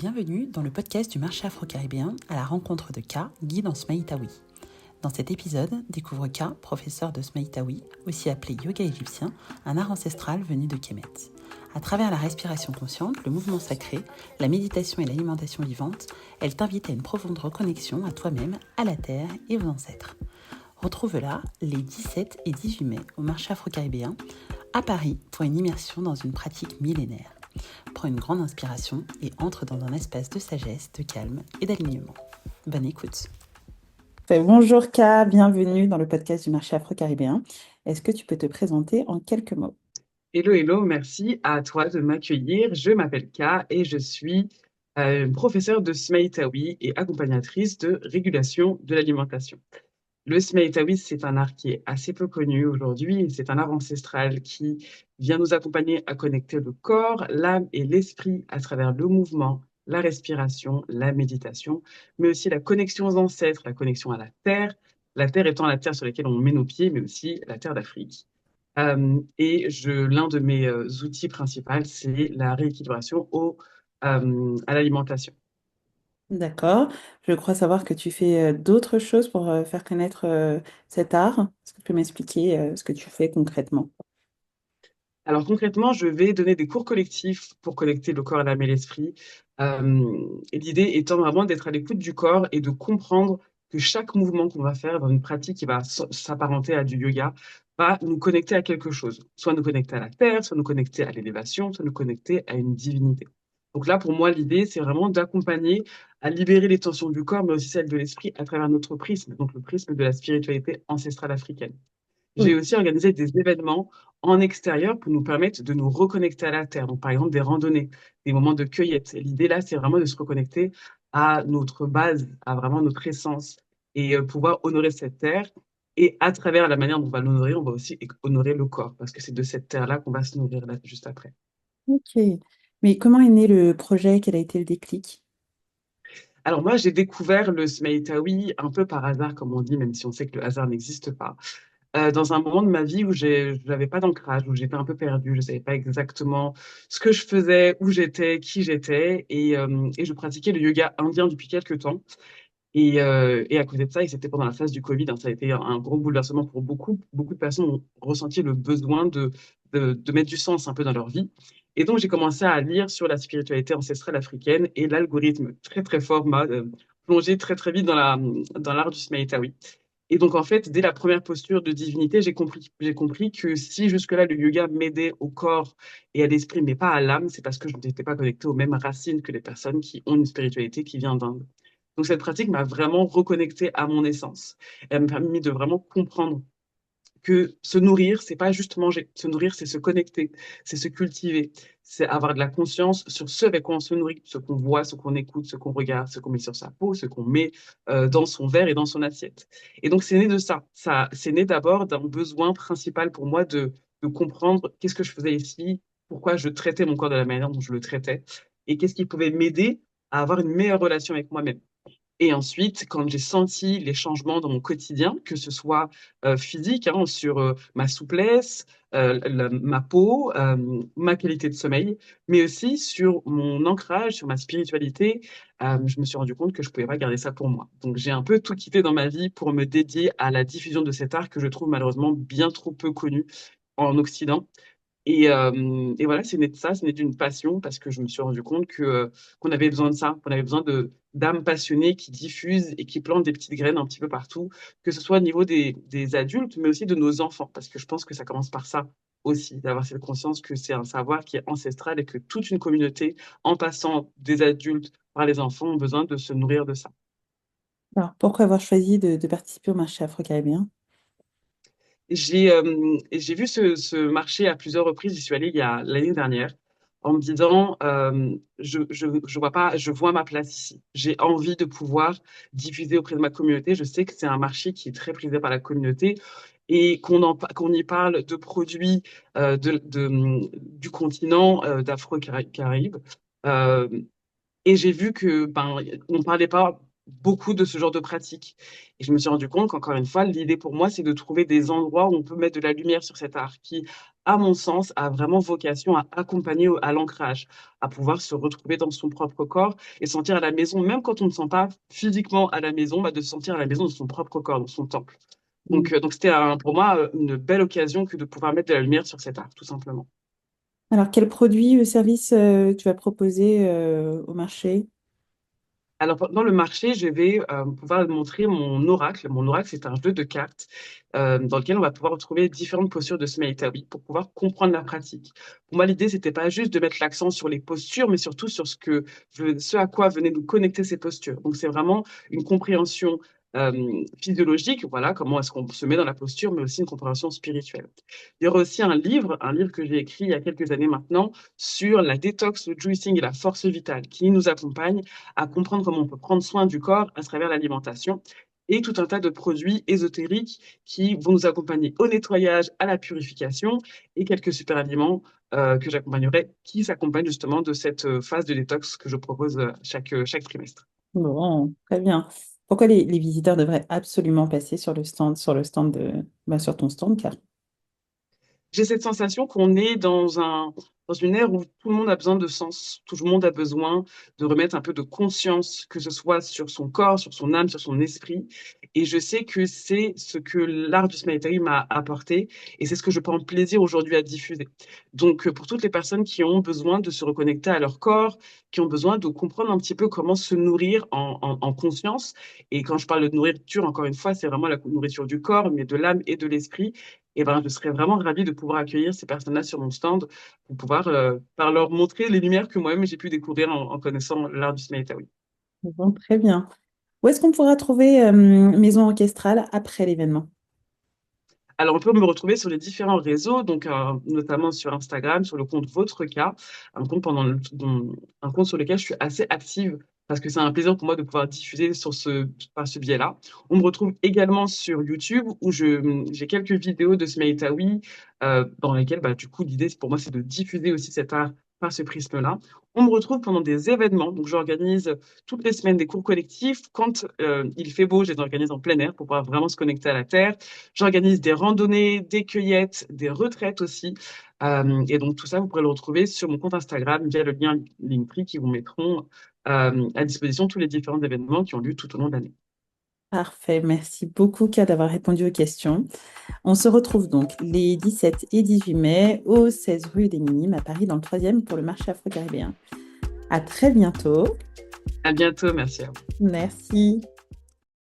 Bienvenue dans le podcast du marché afro-caribéen à la rencontre de Ka, guide en Smaïtawi. Dans cet épisode, découvre Ka, professeur de Smaïtawi, aussi appelé yoga égyptien, un art ancestral venu de Kemet. À travers la respiration consciente, le mouvement sacré, la méditation et l'alimentation vivante, elle t'invite à une profonde reconnexion à toi-même, à la terre et aux ancêtres. Retrouve-la les 17 et 18 mai au marché afro-caribéen à Paris pour une immersion dans une pratique millénaire. Prends une grande inspiration et entre dans un espace de sagesse, de calme et d'alignement. Bonne écoute. Bonjour Ka, bienvenue dans le podcast du marché afro-caribéen. Est-ce que tu peux te présenter en quelques mots? Hello, hello, merci à toi de m'accueillir. Je m'appelle Ka et je suis professeure de Smaïtawi et accompagnatrice de régulation de l'alimentation. Le Smaïtawi, c'est un art qui est assez peu connu aujourd'hui. C'est un art ancestral qui vient nous accompagner à connecter le corps, l'âme et l'esprit à travers le mouvement, la respiration, la méditation, mais aussi la connexion aux ancêtres, la connexion à la terre étant la terre sur laquelle on met nos pieds, mais aussi la terre d'Afrique. L'un de mes outils principaux, c'est la rééquilibration à l'alimentation. D'accord. Je crois savoir que tu fais d'autres choses pour faire connaître cet art. Est-ce que tu peux m'expliquer ce que tu fais concrètement? Alors concrètement, je vais donner des cours collectifs pour connecter le corps, l'âme et l'esprit. Et l'idée étant vraiment d'être à l'écoute du corps et de comprendre que chaque mouvement qu'on va faire dans une pratique qui va s'apparenter à du yoga va nous connecter à quelque chose. Soit nous connecter à la terre, soit nous connecter à l'élévation, soit nous connecter à une divinité. Donc là, pour moi, l'idée, c'est vraiment d'accompagner à libérer les tensions du corps, mais aussi celles de l'esprit à travers notre prisme, donc le prisme de la spiritualité ancestrale africaine. J'ai Oui. aussi organisé des événements en extérieur pour nous permettre de nous reconnecter à la terre. Donc, par exemple, des randonnées, des moments de cueillette. Et l'idée là, c'est vraiment de se reconnecter à notre base, à vraiment notre essence et pouvoir honorer cette terre. Et à travers la manière dont on va l'honorer, on va aussi honorer le corps parce que c'est de cette terre-là qu'on va se nourrir là, juste après. Ok. Mais comment est né le projet? Quel a été le déclic? Alors moi, j'ai découvert le Smeïtawi un peu par hasard, comme on dit, même si on sait que le hasard n'existe pas. Dans un moment de ma vie où je n'avais pas d'ancrage, où j'étais un peu perdue, je ne savais pas exactement ce que je faisais, où j'étais, qui j'étais, et je pratiquais le yoga indien depuis quelques temps. Et à côté de ça, et c'était pendant la phase du Covid, hein, ça a été un gros bouleversement pour beaucoup. Beaucoup de personnes ont ressenti le besoin de mettre du sens un peu dans leur vie. Et donc, j'ai commencé à lire sur la spiritualité ancestrale africaine et l'algorithme très, très fort m'a plongé très, très vite dans l'art du Smaïtawi. Et donc, en fait, dès la première posture de divinité, j'ai compris que si jusque-là, le yoga m'aidait au corps et à l'esprit, mais pas à l'âme, c'est parce que je n'étais pas connectée aux mêmes racines que les personnes qui ont une spiritualité qui vient d'Inde. Donc, cette pratique m'a vraiment reconnecté à mon essence. Elle m'a permis de vraiment comprendre que se nourrir, c'est pas juste manger. Se nourrir, c'est se connecter, c'est se cultiver, c'est avoir de la conscience sur ce avec quoi on se nourrit, ce qu'on voit, ce qu'on écoute, ce qu'on regarde, ce qu'on met sur sa peau, ce qu'on met dans son verre et dans son assiette. Et donc, c'est né de ça. C'est né d'abord d'un besoin principal pour moi de comprendre qu'est-ce que je faisais ici, pourquoi je traitais mon corps de la manière dont je le traitais, et qu'est-ce qui pouvait m'aider à avoir une meilleure relation avec moi-même. Et ensuite, quand j'ai senti les changements dans mon quotidien, que ce soit physique, hein, sur ma souplesse, ma peau, ma qualité de sommeil, mais aussi sur mon ancrage, sur ma spiritualité, je me suis rendu compte que je ne pouvais pas garder ça pour moi. Donc j'ai un peu tout quitté dans ma vie pour me dédier à la diffusion de cet art que je trouve malheureusement bien trop peu connu en Occident. Et voilà, c'est né de ça, c'est né d'une passion parce que je me suis rendu compte qu'on avait besoin de ça, qu'on avait besoin de d'âmes passionnées qui diffusent et qui plantent des petites graines un petit peu partout, que ce soit au niveau des adultes, mais aussi de nos enfants, parce que je pense que ça commence par ça aussi, d'avoir cette conscience que c'est un savoir qui est ancestral et que toute une communauté, en passant des adultes par les enfants, ont besoin de se nourrir de ça. Alors, pourquoi avoir choisi de participer au marché afro-caribéen? J'ai vu ce marché à plusieurs reprises. J'y suis allée il y a l'année dernière en me disant, je vois pas, je vois ma place ici. J'ai envie de pouvoir diffuser auprès de ma communauté. Je sais que c'est un marché qui est très prisé par la communauté et qu'on y parle de produits du continent d'Afro-Caraïbes. Euh, et j'ai vu que on parlait pas beaucoup de ce genre de pratique. Et je me suis rendu compte qu'encore une fois, l'idée pour moi, c'est de trouver des endroits où on peut mettre de la lumière sur cet art qui à mon sens, a vraiment vocation à accompagner à l'ancrage, à pouvoir se retrouver dans son propre corps et sentir à la maison, même quand on ne sent pas physiquement à la maison, bah, de se sentir à la maison dans son propre corps, dans son temple. Mm. Donc c'était pour moi une belle occasion que de pouvoir mettre de la lumière sur cet art, tout simplement. Alors, quel produit ou service tu vas proposer au marché? Alors, dans le marché, je vais pouvoir montrer mon oracle. Mon oracle, c'est un jeu de cartes dans lequel on va pouvoir retrouver différentes postures de Smeïtawi pour pouvoir comprendre la pratique. Pour moi, l'idée, c'était pas juste de mettre l'accent sur les postures, mais surtout sur ce à quoi venaient nous connecter ces postures. Donc, c'est vraiment une compréhension physiologique, voilà, comment est-ce qu'on se met dans la posture, mais aussi une compréhension spirituelle. Il y aura aussi un livre que j'ai écrit il y a quelques années maintenant, sur la détox, le juicing et la force vitale, qui nous accompagne à comprendre comment on peut prendre soin du corps à travers l'alimentation et tout un tas de produits ésotériques qui vont nous accompagner au nettoyage, à la purification et quelques super aliments que j'accompagnerai qui s'accompagnent justement de cette phase de détox que je propose chaque trimestre. Bon, très bien. Pourquoi les visiteurs devraient absolument passer sur le stand sur ton stand, car J'ai cette sensation qu'on est dans une ère où tout le monde a besoin de sens, tout le monde a besoin de remettre un peu de conscience, que ce soit sur son corps, sur son âme, sur son esprit. Et je sais que c'est ce que l'art du Smaïtaï m'a apporté et c'est ce que je prends plaisir aujourd'hui à diffuser. Donc, pour toutes les personnes qui ont besoin de se reconnecter à leur corps, qui ont besoin de comprendre un petit peu comment se nourrir en conscience. Et quand je parle de nourriture, encore une fois, c'est vraiment la nourriture du corps, mais de l'âme et de l'esprit. Et ben, je serais vraiment ravie de pouvoir accueillir ces personnes-là sur mon stand pour pouvoir par leur montrer les lumières que moi-même j'ai pu découvrir en connaissant l'art du Smeïtawi. bon, très bien. Où est-ce qu'on pourra trouver Maison Orchestrale après l'événement? Alors, on peut me retrouver sur les différents réseaux, donc notamment sur Instagram, sur le compte Votre Cas, un compte, un compte sur lequel je suis assez active parce que c'est un plaisir pour moi de pouvoir diffuser par ce biais-là. On me retrouve également sur YouTube où j'ai quelques vidéos de Smeïtawi dans lesquelles, bah, du coup, l'idée pour moi, c'est de diffuser aussi cet art par ce prisme-là. On me retrouve pendant des événements, donc j'organise toutes les semaines des cours collectifs. Quand il fait beau, je les organise en plein air pour pouvoir vraiment se connecter à la terre. J'organise des randonnées, des cueillettes, des retraites aussi. Et donc tout ça, vous pourrez le retrouver sur mon compte Instagram via le lien Linktree qui vous mettront à disposition tous les différents événements qui ont lieu tout au long de l'année. Parfait. Merci beaucoup, Kat, d'avoir répondu aux questions. On se retrouve donc les 17 et 18 mai au 16 rue des Minimes à Paris dans le 3e pour le marché afro-caribéen. À très bientôt. À bientôt, merci à vous. Merci.